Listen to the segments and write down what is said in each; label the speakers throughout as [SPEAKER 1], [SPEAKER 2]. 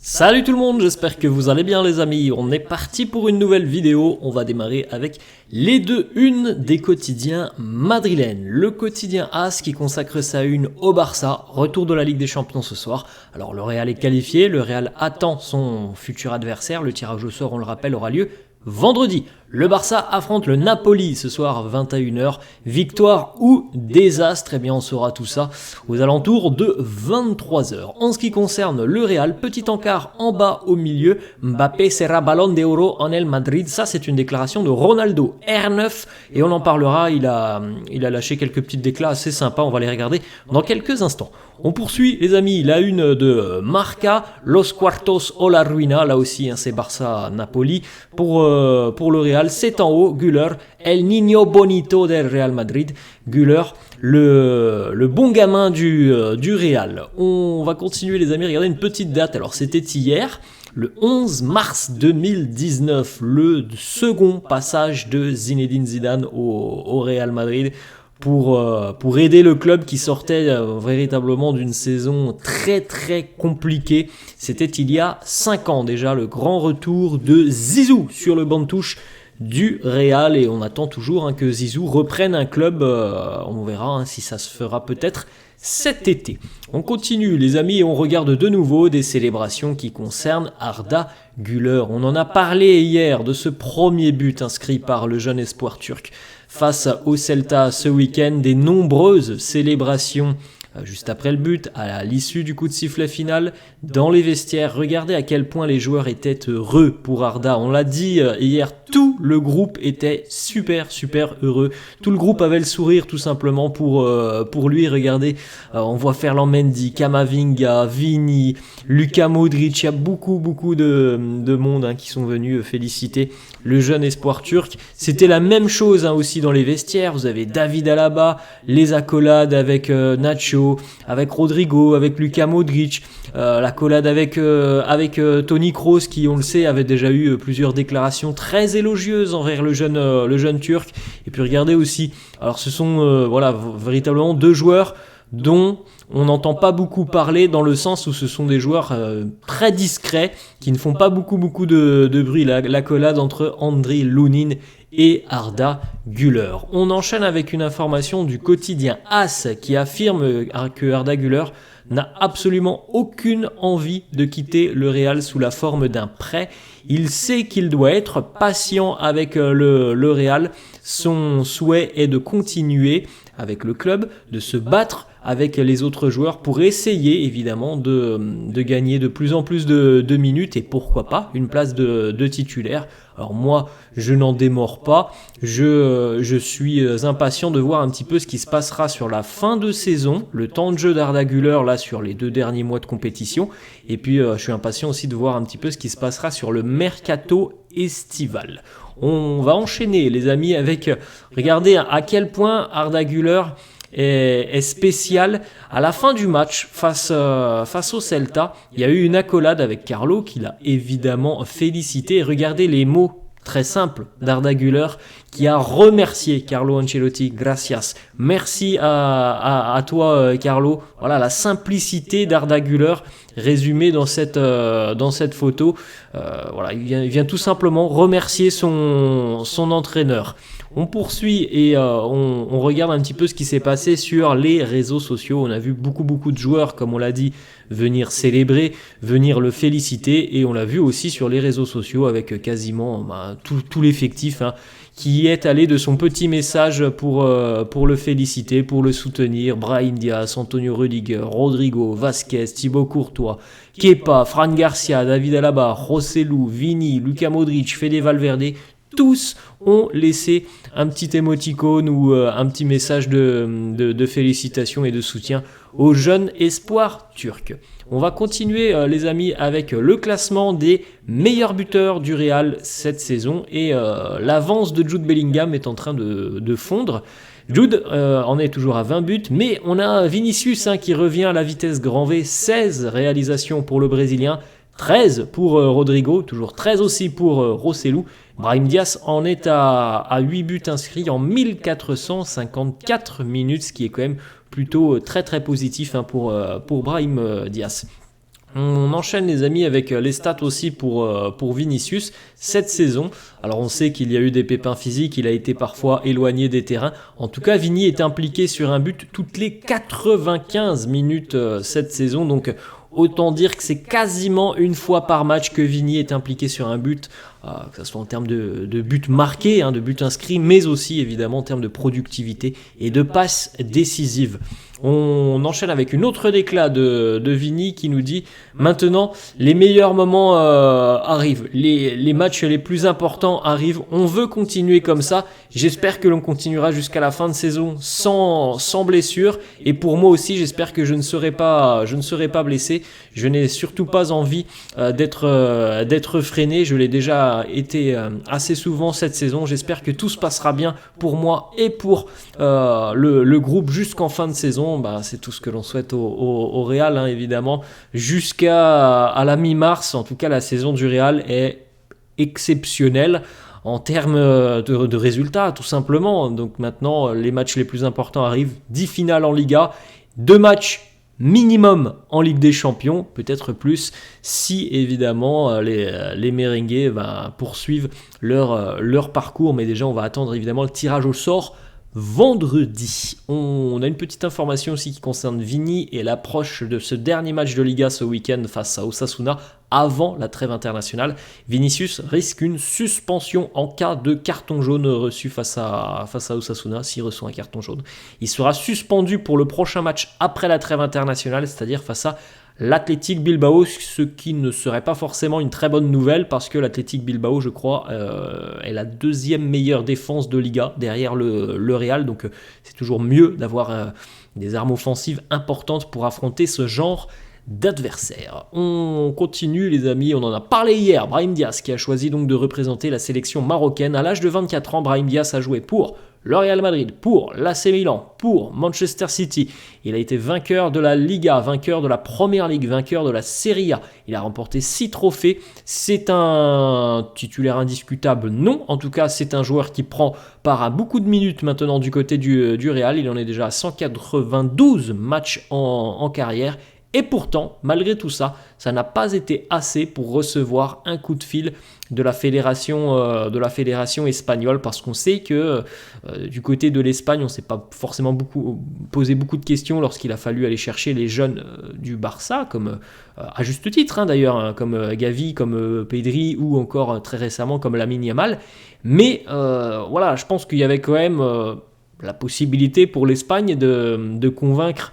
[SPEAKER 1] Salut tout le monde, j'espère que vous allez bien les amis, on est parti pour une nouvelle vidéo, on va démarrer avec les deux unes des quotidiens madrilènes. Le quotidien AS qui consacre sa une au Barça, retour de la Ligue des Champions ce soir. Alors le Real est qualifié, le Real attend son futur adversaire, le tirage au sort on le rappelle aura lieu vendredi. Le Barça affronte le Napoli ce soir 21h. Victoire ou désastre, eh bien on saura tout ça aux alentours de 23h. En ce qui concerne le Real, petit encart en bas au milieu. Mbappé sera Ballon d'Oro en El Madrid. Ça c'est une déclaration de Ronaldo R9 et on en parlera. Il a lâché quelques petites déclats assez sympas. On va les regarder dans quelques instants. On poursuit les amis, la une de Marca, Los Cuartos o la Ruina, là aussi hein, c'est Barça-Napoli. Pour le Real, c'est en haut, Güler, El Niño Bonito del Real Madrid. Güler, le bon gamin du Real. On va continuer les amis, regardez une petite date, alors c'était hier. Le 11 mars 2019, le second passage de Zinedine Zidane au Real Madrid pour aider le club qui sortait véritablement d'une saison très très compliquée. C'était il y a 5 ans déjà le grand retour de Zizou sur le banc de touche du Real et on attend toujours que Zizou reprenne un club, on verra si ça se fera peut-être cet été. On continue les amis et on regarde de nouveau des célébrations qui concernent Arda Güler. On en a parlé hier de ce premier but inscrit par le jeune espoir turc face au Celta ce week-end, des nombreuses célébrations juste après le but, à l'issue du coup de sifflet final, dans les vestiaires. Regardez à quel point les joueurs étaient heureux pour Arda. On l'a dit hier, tout le groupe était super heureux. Tout le groupe avait le sourire tout simplement pour lui. Regardez, on voit Ferland Mendy, Camavinga, Vini, Luka Modric. Il y a beaucoup de monde qui sont venus féliciter le jeune espoir turc. C'était la même chose aussi dans les vestiaires. Vous avez David Alaba, les accolades avec Nacho, avec Rodrigo, avec Luka Modric, l'accolade avec Toni Kroos qui, on le sait, avait déjà eu plusieurs déclarations très élogieuses envers le jeune turc. Et puis regardez aussi, alors ce sont véritablement deux joueurs dont on n'entend pas beaucoup parler dans le sens où ce sont des joueurs très discrets qui ne font pas beaucoup de bruit. L'accolade entre Andriy Lunin et Arda Güler. On enchaîne avec une information du quotidien AS qui affirme que Arda Güler n'a absolument aucune envie de quitter le Real sous la forme d'un prêt. Il sait qu'il doit être patient avec le Real. Son souhait est de continuer avec le club, de se battre avec les autres joueurs pour essayer évidemment de gagner de plus en plus de minutes et pourquoi pas une place de titulaire. Alors moi, je n'en démords pas, je suis impatient de voir un petit peu ce qui se passera sur la fin de saison, le temps de jeu d'Arda Güler là sur les 2 derniers mois de compétition, et puis je suis impatient aussi de voir un petit peu ce qui se passera sur le mercato estival. On va enchaîner les amis avec, regardez à quel point Arda Güler est spécial. À la fin du match face au Celta, il y a eu une accolade avec Carlo qui l'a évidemment félicité. Regardez les mots très simples d'Arda Güler qui a remercié Carlo Ancelotti. Gracias. Merci à toi Carlo. Voilà la simplicité d'Arda Güler résumée dans cette photo. Il vient tout simplement remercier son entraîneur. On poursuit et on regarde un petit peu ce qui s'est passé sur les réseaux sociaux. On a vu beaucoup de joueurs, comme on l'a dit, venir célébrer, venir le féliciter. Et on l'a vu aussi sur les réseaux sociaux avec quasiment tout l'effectif qui est allé de son petit message pour le féliciter, pour le soutenir. Brahim Diaz, Antonio Rudiger, Rodrigo, Vasquez, Thibaut Courtois, Kepa, Fran Garcia, David Alaba, Joselu, Vini, Luka Modric, Fede Valverde. Tous ont laissé un petit émoticône ou un petit message de félicitations et de soutien aux jeunes espoirs turcs. On va continuer les amis avec le classement des meilleurs buteurs du Real cette saison et l'avance de Jude Bellingham est en train de fondre. Jude en est toujours à 20 buts, mais on a Vinicius qui revient à la vitesse grand V, 16 réalisations pour le Brésilien, 13 pour Rodrigo, toujours 13 aussi pour Rossellou. Brahim Diaz en est à 8 buts inscrits en 1454 minutes, ce qui est quand même plutôt très positif pour Brahim Diaz. On enchaîne les amis avec les stats aussi pour Vinicius cette saison. Alors on sait qu'il y a eu des pépins physiques, il a été parfois éloigné des terrains. En tout cas, Vini est impliqué sur un but toutes les 95 minutes cette saison. Donc autant dire que c'est quasiment une fois par match que Vini est impliqué sur un but, que ce soit en termes de buts marqués, de buts inscrits, mais aussi évidemment en termes de productivité et de passes décisives. On enchaîne avec une autre déclat de Vini qui nous dit « Maintenant, les meilleurs moments arrivent, les matchs les plus importants arrivent, on veut continuer comme ça, j'espère que l'on continuera jusqu'à la fin de saison sans blessure, et pour moi aussi, j'espère que je ne serai pas blessé, je n'ai surtout pas envie d'être freiné, je l'ai déjà été assez souvent cette saison, j'espère que tout se passera bien pour moi et pour le groupe jusqu'en fin de saison. » C'est tout ce que l'on souhaite au Real, évidemment, jusqu'à la mi-mars. En tout cas, la saison du Real est exceptionnelle en termes de résultats, tout simplement. Donc maintenant, les matchs les plus importants arrivent, 10 finales en Liga, 2 matchs minimum en Ligue des Champions, peut-être plus, si évidemment les merengues poursuivent leur parcours. Mais déjà, on va attendre évidemment le tirage au sort vendredi. On a une petite information aussi qui concerne Vini et l'approche de ce dernier match de Liga ce week-end face à Osasuna avant la trêve internationale. Vinicius risque une suspension en cas de carton jaune reçu face à Osasuna. S'il reçoit un carton jaune, il sera suspendu pour le prochain match après la trêve internationale, c'est-à-dire face à l'Athletic Bilbao, ce qui ne serait pas forcément une très bonne nouvelle parce que l'Athletic Bilbao, je crois, est la deuxième meilleure défense de Liga derrière le Real, donc c'est toujours mieux d'avoir des armes offensives importantes pour affronter ce genre d'adversaire. On continue les amis, on en a parlé hier, Brahim Diaz qui a choisi donc de représenter la sélection marocaine. À l'âge de 24 ans, Brahim Diaz a joué pour le Real Madrid, pour l'AC Milan, pour Manchester City. Il a été vainqueur de la Liga, vainqueur de la Premier League, vainqueur de la Serie A. Il a remporté 6 trophées. C'est un titulaire indiscutable? Non. En tout cas, c'est un joueur qui prend part à beaucoup de minutes maintenant du côté du Real. Il en est déjà à 192 matchs en carrière. Et pourtant, malgré tout ça, ça n'a pas été assez pour recevoir un coup de fil de la fédération espagnole, parce qu'on sait que du côté de l'Espagne, on ne s'est pas forcément posé beaucoup de questions lorsqu'il a fallu aller chercher les jeunes du Barça, comme à juste titre d'ailleurs, comme Gavi, comme Pedri, ou encore très récemment comme Lamine Yamal. Mais voilà, je pense qu'il y avait quand même la possibilité pour l'Espagne de convaincre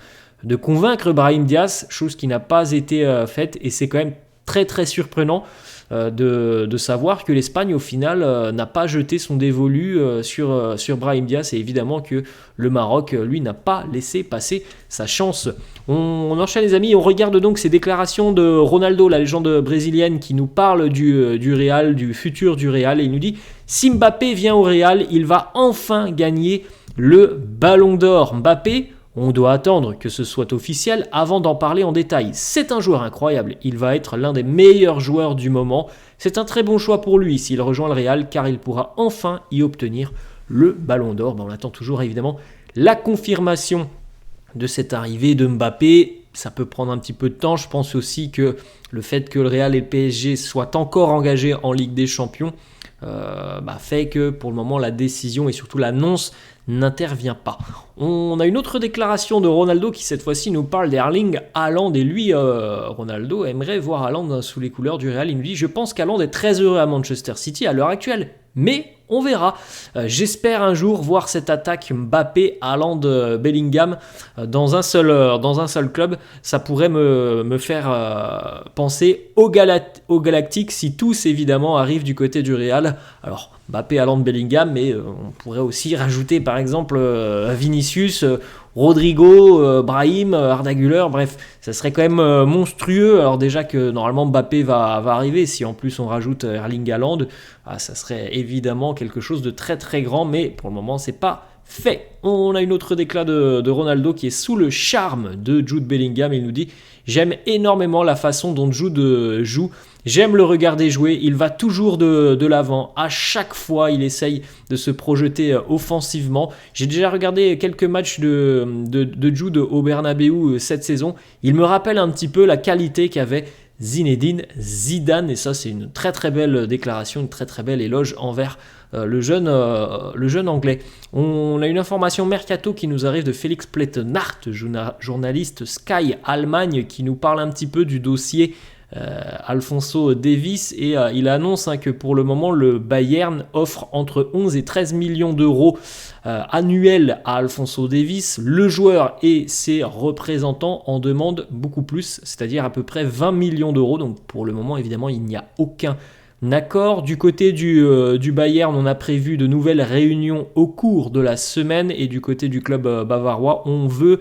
[SPEAKER 1] Brahim Diaz, chose qui n'a pas été faite, et c'est quand même très très surprenant de savoir que l'Espagne au final n'a pas jeté son dévolu sur Brahim Diaz, et évidemment que le Maroc lui n'a pas laissé passer sa chance. On enchaîne les amis, on regarde donc ces déclarations de Ronaldo, la légende brésilienne, qui nous parle du Real, du futur du Real, et il nous dit: si Mbappé vient au Real, il va enfin gagner le Ballon d'Or. Mbappé, on doit attendre que ce soit officiel avant d'en parler en détail. C'est un joueur incroyable, il va être l'un des meilleurs joueurs du moment. C'est un très bon choix pour lui s'il rejoint le Real, car il pourra enfin y obtenir le Ballon d'Or. On attend toujours évidemment la confirmation de cette arrivée de Mbappé. Ça peut prendre un petit peu de temps. Je pense aussi que le fait que le Real et le PSG soient encore engagés en Ligue des Champions fait que pour le moment la décision et surtout l'annonce n'intervient pas. On a une autre déclaration de Ronaldo qui cette fois-ci nous parle d'Erling Haaland, et lui, Ronaldo aimerait voir Haaland sous les couleurs du Real. Il nous dit: je pense qu'Haaland est très heureux à Manchester City à l'heure actuelle, mais on verra. J'espère un jour voir cette attaque Mbappé, Haaland, Bellingham dans un seul club. Ça pourrait me faire penser au Galactique si tous évidemment arrivent du côté du Real. Alors Mbappé, Haaland, Bellingham, mais on pourrait aussi rajouter par exemple Vinicius, Rodrigo, Brahim, Arda Güler, bref, ça serait quand même monstrueux. Alors déjà que normalement Mbappé va arriver, si en plus on rajoute Erling Haaland, ça serait évidemment quelque chose de très très grand, mais pour le moment c'est pas fait. On a une autre déclat de Ronaldo qui est sous le charme de Jude Bellingham. Il nous dit « J'aime énormément la façon dont Jude joue. J'aime le regarder jouer. Il va toujours de l'avant. À chaque fois, il essaye de se projeter offensivement. J'ai déjà regardé quelques matchs de Jude au Bernabeu cette saison. Il me rappelle un petit peu la qualité qu'avait Zinedine Zidane, et ça c'est une très très belle déclaration, une très très belle éloge envers le jeune anglais. On a une information mercato qui nous arrive de Félix Plettenhart, journaliste Sky Allemagne, qui nous parle un petit peu du dossier Alphonso Davies, et il annonce que pour le moment le Bayern offre entre 11 et 13 millions d'euros annuels à Alphonso Davies. Le joueur et ses représentants en demandent beaucoup plus, c'est-à-dire à peu près 20 millions d'euros. Donc pour le moment évidemment il n'y a aucun accord. Du côté du Bayern, on a prévu de nouvelles réunions au cours de la semaine, et du côté du club bavarois, on veut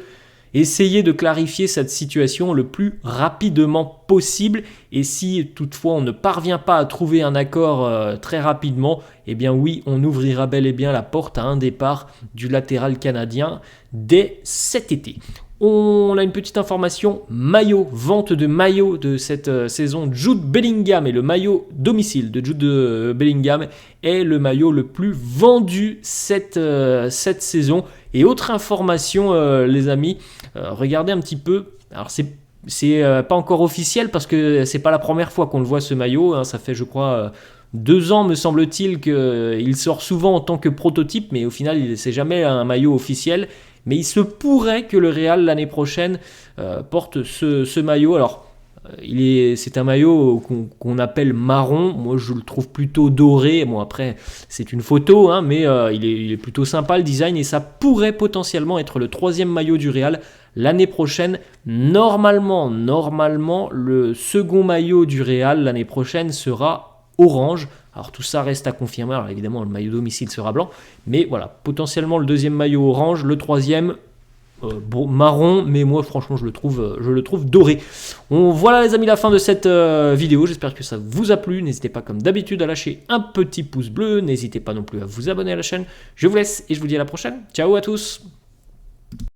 [SPEAKER 1] essayer de clarifier cette situation le plus rapidement possible, et si toutefois on ne parvient pas à trouver un accord très rapidement, eh bien oui, on ouvrira bel et bien la porte à un départ du latéral canadien dès cet été. On a une petite information maillot, vente de maillot de cette saison. Jude Bellingham, et le maillot domicile de Jude Bellingham est le maillot le plus vendu cette saison. Et autre information les amis, regardez un petit peu, alors c'est pas encore officiel parce que c'est pas la première fois qu'on le voit ce maillot, hein, ça fait je crois 2 ans me semble-t-il qu'il sort souvent en tant que prototype, mais au final c'est jamais un maillot officiel. Mais il se pourrait que le Real l'année prochaine porte ce maillot. Alors c'est un maillot qu'on appelle marron. Moi je le trouve plutôt doré. Bon après c'est une photo, hein, mais il est plutôt sympa le design, et ça pourrait potentiellement être le 3e maillot du Real l'année prochaine. Normalement le second maillot du Real l'année prochaine sera orange. Alors tout ça reste à confirmer. Alors évidemment le maillot domicile sera blanc, mais voilà, potentiellement le 2e maillot orange, le 3e marron, mais moi franchement je le trouve doré. Voilà les amis, la fin de cette vidéo. J'espère que ça vous a plu. N'hésitez pas comme d'habitude à lâcher un petit pouce bleu. N'hésitez pas non plus à vous abonner à la chaîne. Je vous laisse et je vous dis à la prochaine. Ciao à tous.